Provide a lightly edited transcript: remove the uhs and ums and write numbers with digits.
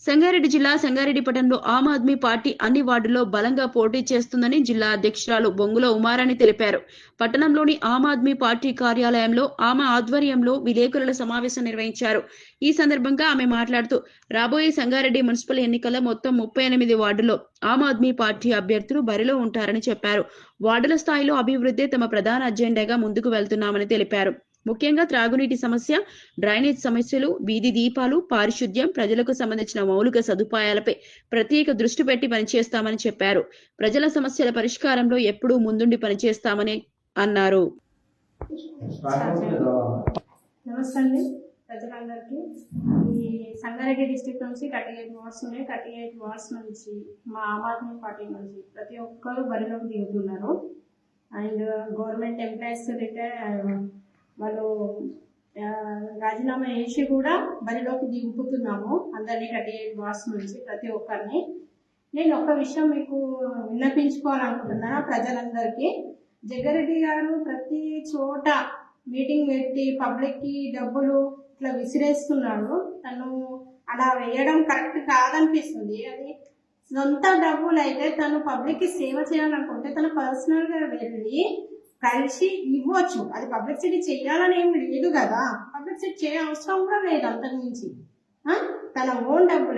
సంగారెడ్డి జిల్లా సంగారెడ్డి పట్టణంలో ఆమ్ ఆద్మీ పార్టీ అన్ని వార్డుల్లో బలంగా పోటీ చేస్తుందని జిల్లా అధ్యక్షురాలు బొంగుల ఉమారాణి తెలిపారు. పట్టణంలోని ఆమ్ ఆద్మీ పార్టీ కార్యాలయంలో ఆమె ఆధ్వర్యంలో విలేకరుల సమావేశం నిర్వహించారు. ఈ సందర్భంగా ఆమె మాట్లాడుతూ రాబోయే సంగారెడ్డి మున్సిపల్ ఎన్నికల్లో మొత్తం 38 వార్డుల్లో ఆమ్ ఆద్మీ పార్టీ అభ్యర్థులు బరిలో ఉంటారని చెప్పారు. వార్డుల స్థాయిలో అభివృద్ధి తమ ప్రధాన అజెండాగా ముందుకు వెళ్తున్నామని తెలిపారు. ముఖ్యంగా త్రాగునీటి సమస్య, డ్రైనేజ్ సమస్యలు, వీధి దీపాలు, పారిశుద్ధ్యం, ప్రజలకు సంబంధించిన మౌలిక సదుపాయాలపై ప్రత్యేక దృష్టి పెట్టి పనిచేస్తామని చెప్పారు. ప్రజల సమస్యల పరిష్కారంలో ఎప్పుడూ ముందుండి పనిచేస్తామని అన్నారు. నమస్తే అండి ప్రజలందరికీ. ఈ సంగారెడ్డి డిస్ట్రిక్ట్ నుంచి 38 వార్డ్స్ ఉన్నాయి. 38 వార్డ్స్ నుంచి మా ఆమ్ ఆద్మీ పార్టీ నుంచి ప్రతి ఒక్కరు బరిలోకి దిగుతున్నారు. అండ్ గవర్నమెంట్ ఎంప్లాయీస్ రిటైర్ వాళ్ళు రాజీనామా చేసి కూడా బరిలోకి దింపుతున్నాము అందరినీ 38 వార్డ్స్ నుంచి ప్రతి ఒక్కరిని. నేను ఒక విషయం మీకు విన్నపించుకోవాలనుకుంటున్నాను ప్రజలందరికీ. జగ్గారెడ్డి గారు ప్రతి చోట మీటింగ్ పెట్టి పబ్లిక్కి డబ్బులు ఇట్లా విసిరేస్తున్నాడు. తను అలా వేయడం కరెక్ట్ కాదనిపిస్తుంది. అది సొంత డబ్బులు అయితే తను పబ్లిక్కి సేవ చేయాలనుకుంటే తను పర్సనల్గా వెళ్ళి కలిసి ఇవ్వచ్చు. అది పబ్లిసిటీ చేయాలని ఏం లేదు కదా, పబ్లిసిటీ చేయ అవసరం కూడా లేదు. అంతకు మించి తన ఓన్ డబ్బులే